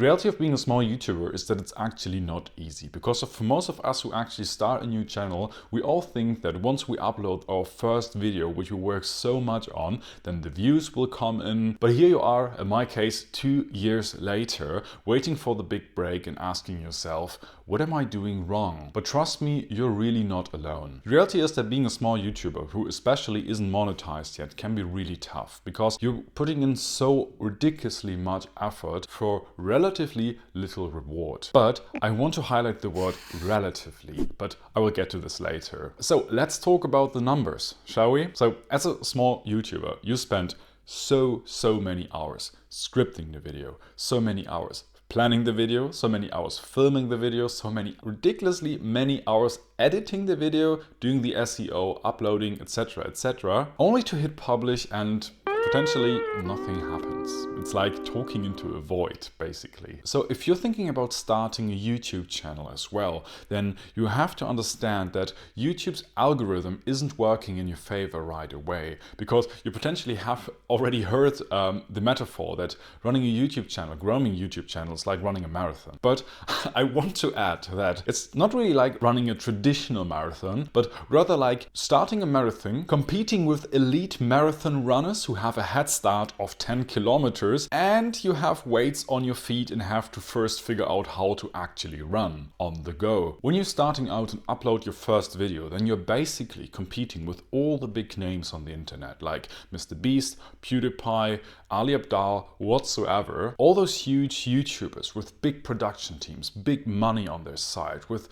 reality of being a small YouTuber is that it's actually not easy, because for most of us who actually start a new channel, we all think that once we upload our first video, which we work so much on, then the views will come in. But here you are, in my case, 2 years later, waiting for the big break and asking yourself, what am I doing wrong? But trust me, you're really not alone. The reality is that being a small YouTuber who especially isn't monetized yet can be really tough, because you're putting in so ridiculously much effort for relatively little reward. But I want to highlight the word relatively, but I will get to this later. So let's talk about the numbers, shall we? So as a small YouTuber, you spend so many hours scripting the video, so many hours planning the video, so many hours filming the video, so many ridiculously many hours editing the video, doing the SEO, uploading, etc., only to hit publish and potentially nothing happens. It's like talking into a void, basically. So if you're thinking about starting a YouTube channel as well, then you have to understand that YouTube's algorithm isn't working in your favor right away, because you potentially have already heard the metaphor that running a YouTube channel, growing a YouTube channel is like running a marathon. But I want to add that it's not really like running a traditional marathon, but rather like starting a marathon, competing with elite marathon runners who have a head start of 10 kilometers, and you have weights on your feet and have to first figure out how to actually run on the go. When you're starting out and upload your first video, then you're basically competing with all the big names on the internet, like Mr. Beast, PewDiePie, Ali Abdaal, whatsoever. All those huge YouTubers with big production teams, big money on their side, with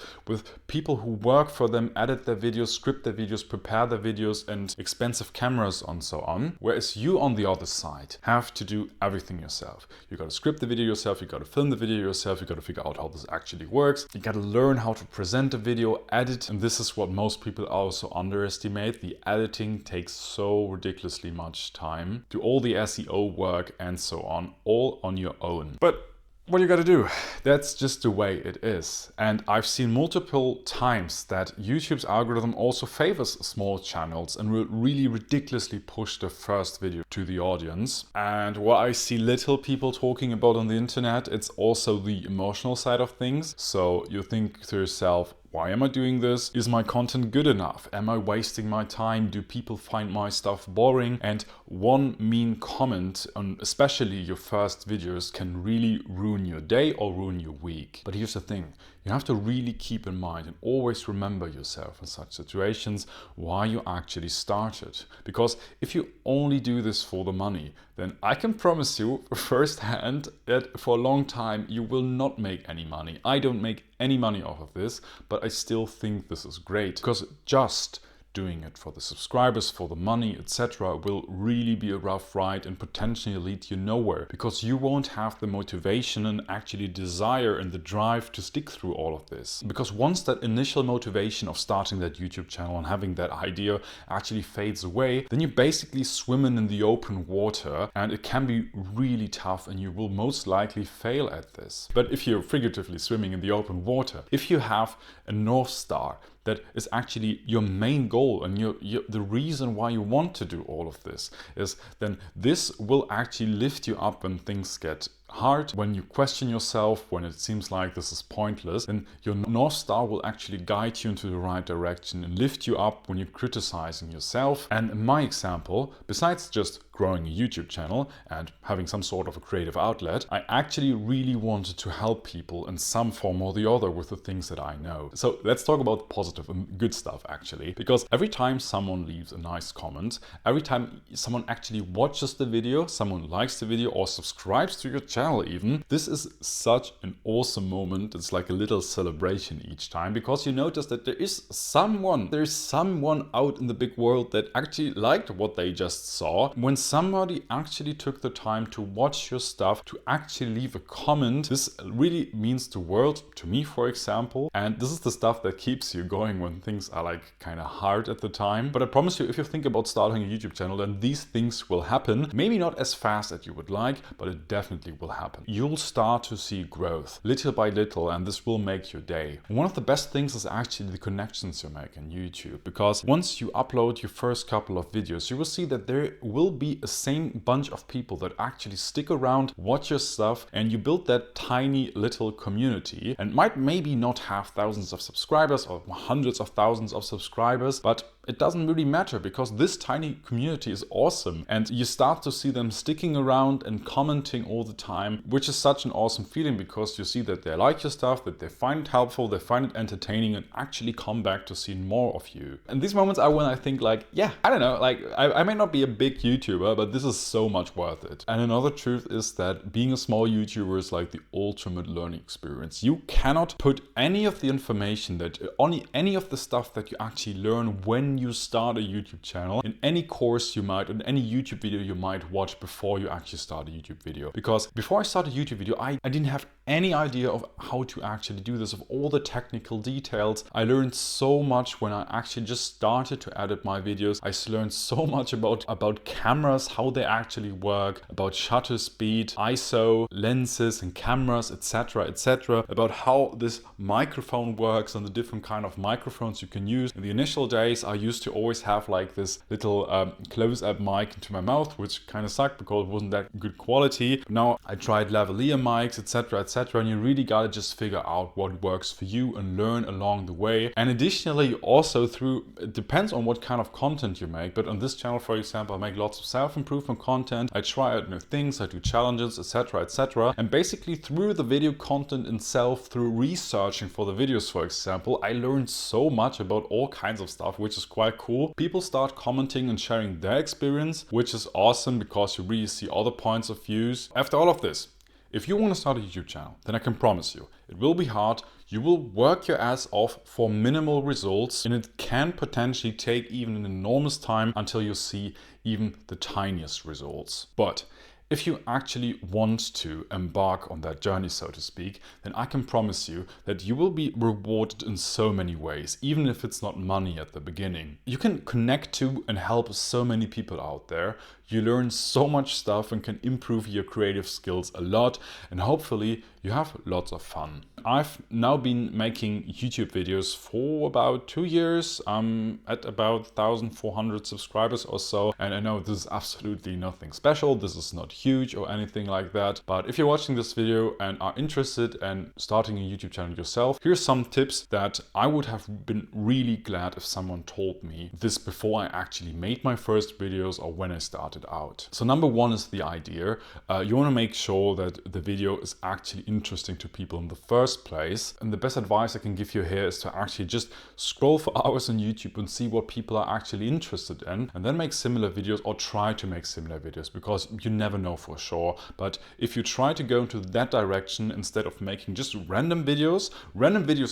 people who work for them, edit their videos, script their videos, prepare their videos, and expensive cameras and so on. Whereas you on the other side have to do everything yourself. You gotta script the video yourself, you gotta film the video yourself, you gotta figure out how this actually works, you gotta learn how to present a video, edit, and this is what most people also underestimate. The editing takes so ridiculously much time. Do all the SEO work and so on, all on your own. But what you gotta do? That's just the way it is. And I've seen multiple times that YouTube's algorithm also favors small channels and will really ridiculously push the first video to the audience. And what I see little people talking about on the internet, it's also the emotional side of things. So you think to yourself, why am I doing this? Is my content good enough? Am I wasting my time? Do people find my stuff boring? And one mean comment on especially your first videos can really ruin your day or ruin your week. But here's the thing. You have to really keep in mind and always remember yourself in such situations why you actually started. Because if you only do this for the money, then I can promise you firsthand that for a long time you will not make any money. I don't make any money off of this, but I still think this is great, because just doing it for the subscribers, for the money, etc. will really be a rough ride and potentially lead you nowhere, because you won't have the motivation and actually desire and the drive to stick through all of this. Because once that initial motivation of starting that YouTube channel and having that idea actually fades away, then you're basically swimming in the open water, and it can be really tough and you will most likely fail at this. But if you're figuratively swimming in the open water, if you have a North Star that is actually your main goal and the reason why you want to do all of this, is then this will actually lift you up when things get hard, when you question yourself, when it seems like this is pointless, then your North Star will actually guide you into the right direction and lift you up when you're criticizing yourself. And in my example, besides just growing a YouTube channel and having some sort of a creative outlet, I actually really wanted to help people in some form or the other with the things that I know. So let's talk about positive and good stuff actually, because every time someone leaves a nice comment, every time someone actually watches the video, someone likes the video or subscribes to your channel even, this is such an awesome moment. It's like a little celebration each time, because you notice that there's someone out in the big world that actually liked what they just saw. When somebody actually took the time to watch your stuff, to actually leave a comment, this really means the world to me, for example. And this is the stuff that keeps you going when things are like kind of hard at the time. But I promise you, if you think about starting a YouTube channel, then these things will happen. Maybe not as fast as you would like, but it definitely will happen. You'll start to see growth little by little, and this will make your day. And one of the best things is actually the connections you make on YouTube, because once you upload your first couple of videos, you will see that there will be be a same bunch of people that actually stick around, watch your stuff, and you build that tiny little community, and might maybe not have thousands of subscribers or hundreds of thousands of subscribers, but it doesn't really matter because this tiny community is awesome, and you start to see them sticking around and commenting all the time, which is such an awesome feeling because you see that they like your stuff, that they find it helpful, they find it entertaining, and actually come back to see more of you. And these moments are when I think like, yeah, I don't know, like I may not be a big YouTuber, but this is so much worth it. And another truth is that being a small YouTuber is like the ultimate learning experience. You cannot put any of the information that, only any of the stuff that you actually learn when you start a YouTube channel in any course you might, in any YouTube video you might watch before you actually start a YouTube video. Because before I started a YouTube video, I didn't have any idea of how to actually do this, of all the technical details. I learned so much when I actually just started to edit my videos. I learned so much about cameras, how they actually work, about shutter speed, ISO, lenses and cameras, etc., etc., about how this microphone works and the different kind of microphones you can use. In the initial days, I used to always have like this little close-up mic into my mouth, which kind of sucked because it wasn't that good quality. But now I tried lavalier mics, etc., etc., and you really gotta just figure out what works for you and learn along the way. And additionally, also it depends on what kind of content you make, but on this channel, for example, I make lots of self-improvement content. I try out new things, I do challenges, etc., etc. And basically through the video content itself, through researching for the videos, for example, I learned so much about all kinds of stuff, which is quite cool. People start commenting and sharing their experience, which is awesome because you really see other points of views. After all of this, if you want to start a YouTube channel, then I can promise you, it will be hard. You will work your ass off for minimal results, and it can potentially take even an enormous time until you see even the tiniest results. But if you actually want to embark on that journey, so to speak, then I can promise you that you will be rewarded in so many ways, even if it's not money at the beginning. You can connect to and help so many people out there. You learn so much stuff and can improve your creative skills a lot, and hopefully you have lots of fun. I've now been making YouTube videos for about 2 years. I'm at about 1,400 subscribers or so, and I know this is absolutely nothing special. This is not huge or anything like that, but if you're watching this video and are interested in starting a YouTube channel yourself, here's some tips that I would have been really glad if someone told me this before I actually made my first videos or when I started out. So number one is the idea. You want to make sure that the video is actually interesting to people in the first place. And the best advice I can give you here is to actually just scroll for hours on YouTube and see what people are actually interested in, and then make similar videos or try to make similar videos, because you never know for sure. But if you try to go into that direction instead of making just random videos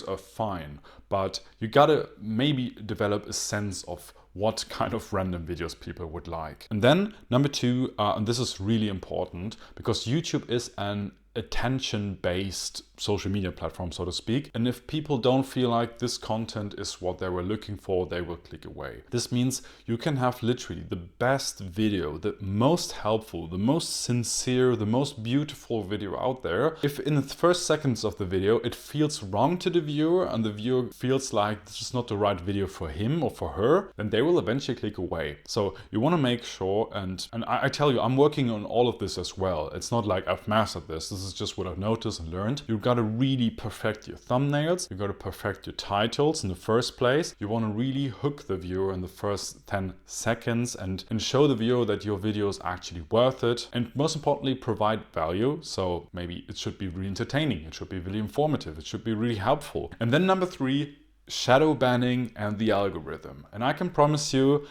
are fine, but you gotta maybe develop a sense of what kind of random videos people would like. And then number two, and this is really important because YouTube is an attention-based social media platform, so to speak. And if people don't feel like this content is what they were looking for, they will click away. This means you can have literally the best video, the most helpful, the most sincere, the most beautiful video out there. If in the first seconds of the video it feels wrong to the viewer and the viewer feels like this is not the right video for him or for her, then they will eventually click away. So you want to make sure, and I tell you, I'm working on all of this as well. It's not like I've mastered this. This is just what I've noticed and learned. You've got to really perfect your thumbnails. You've got to perfect your titles in the first place. You want to really hook the viewer in the first 10 seconds and show the viewer that your video is actually worth it. And most importantly, provide value. So maybe it should be really entertaining. It should be really informative. It should be really helpful. And then number three, shadow banning and the algorithm. And I can promise you,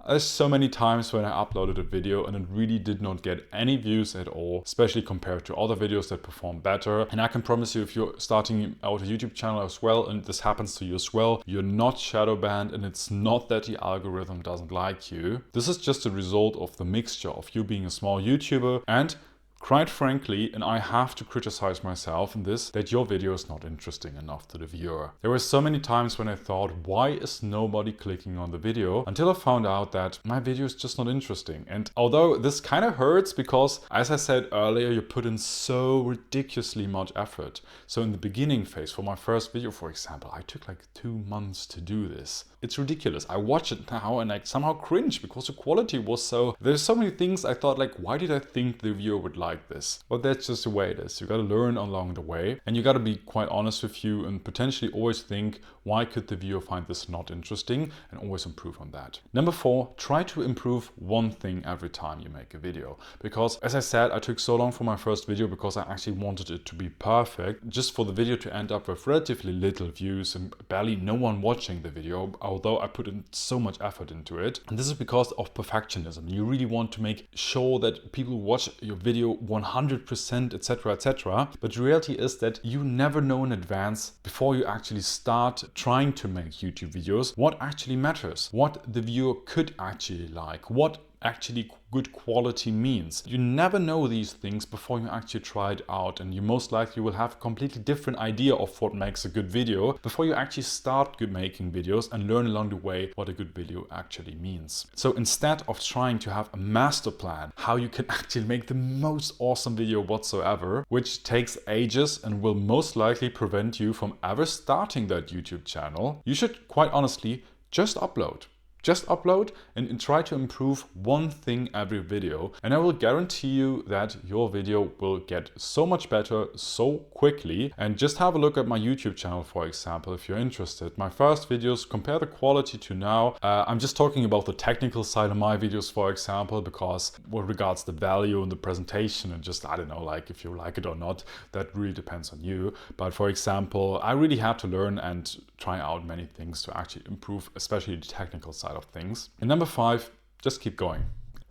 there's so many times when I uploaded a video and it really did not get any views at all, especially compared to other videos that perform better. And I can promise you, if you're starting out a YouTube channel as well, and this happens to you as well, you're not shadow banned, and it's not that the algorithm doesn't like you. This is just a result of the mixture of you being a small YouTuber and quite frankly, and I have to criticize myself in this, that your video is not interesting enough to the viewer. There were so many times when I thought, why is nobody clicking on the video? Until I found out that my video is just not interesting. And although this kind of hurts because, as I said earlier, you put in so ridiculously much effort. So in the beginning phase, for my first video, for example, I took like 2 months to do this. It's ridiculous. I watch it now and I somehow cringe because the quality was so... There's so many things I thought like, why did I think the viewer would like this? But that's just the way it is. You got to learn along the way, and you got to be quite honest with you and potentially always think, why could the viewer find this not interesting, and always improve on that. Number 4, try to improve one thing every time you make a video. Because as I said, I took so long for my first video because I actually wanted it to be perfect, just for the video to end up with relatively little views and barely no one watching the video, although I put in so much effort into it. And this is because of perfectionism. You really want to make sure that people watch your video 100%, etc., etc. But the reality is that you never know in advance, before you actually start trying to make YouTube videos, what actually matters, what the viewer could actually like, what actually good quality means. You never know these things before you actually try it out, and you most likely will have a completely different idea of what makes a good video before you actually start making videos and learn along the way what a good video actually means. So instead of trying to have a master plan how you can actually make the most awesome video whatsoever, which takes ages and will most likely prevent you from ever starting that YouTube channel, you should quite honestly just upload. Just upload and try to improve one thing every video, and I will guarantee you that your video will get so much better so quickly. And just have a look at my YouTube channel, for example, if you're interested. My first videos, compare the quality to now. I'm just talking about the technical side of my videos, for example, because with regards to the value and the presentation and just, I don't know, like if you like it or not, that really depends on you. But for example, I really had to learn and try out many things to actually improve, especially the technical side of things. And number 5, just keep going.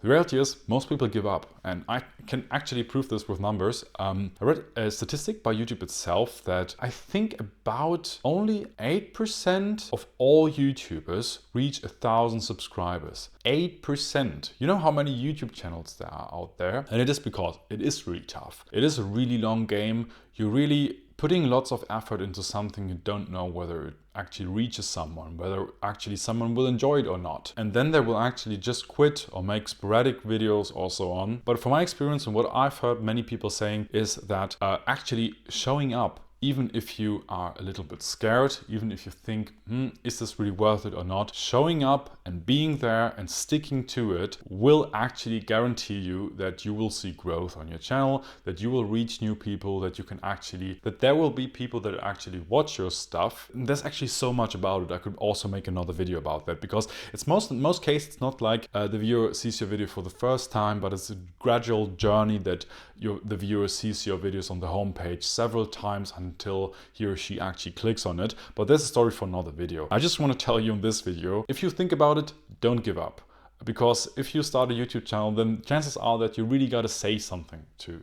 The reality is most people give up, and I can actually prove this with numbers. I read a statistic by YouTube itself that I think about only 8% of all YouTubers reach 1,000 subscribers. 8%. You know how many YouTube channels there are out there? And it is because it is really tough. It is a really long game. You're really putting lots of effort into something you don't know whether it actually reaches someone, whether actually someone will enjoy it or not. And then they will actually just quit or make sporadic videos or so on. But from my experience and what I've heard many people saying is that actually showing up, even if you are a little bit scared, even if you think, is this really worth it or not, showing up and being there and sticking to it will actually guarantee you that you will see growth on your channel, that you will reach new people, that you can actually, that there will be people that actually watch your stuff. And there's actually so much about it. I could also make another video about that, because it's in most cases, it's not like the viewer sees your video for the first time, but it's a gradual journey that the viewer sees your videos on the homepage several times until he or she actually clicks on it. But there's a story for another video. I just want to tell you in this video, if you think about it, don't give up. Because if you start a YouTube channel, then chances are that you really got to say something to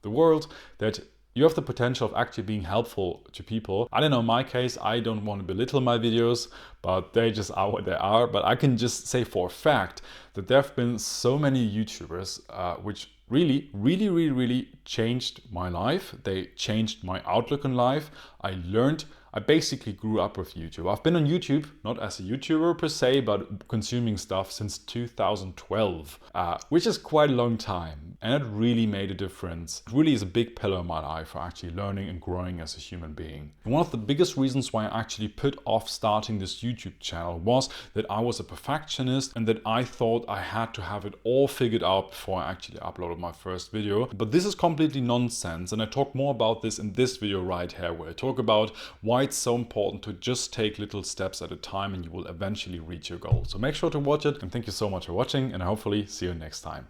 the world, that you have the potential of actually being helpful to people. I don't know, in my case, I don't want to belittle my videos, but they just are what they are. But I can just say for a fact that there have been so many YouTubers which really changed my life. They changed my outlook on life. I basically grew up with YouTube. I've been on YouTube, not as a YouTuber per se, but consuming stuff since 2012, which is quite a long time. And it really made a difference. It really is a big pillar in my life for actually learning and growing as a human being. And one of the biggest reasons why I actually put off starting this YouTube channel was that I was a perfectionist and that I thought I had to have it all figured out before I actually uploaded my first video. But this is completely nonsense. And I talk more about this in this video right here, where I talk about why it's so important to just take little steps at a time and you will eventually reach your goal. So make sure to watch it, and thank you so much for watching, and hopefully see you next time.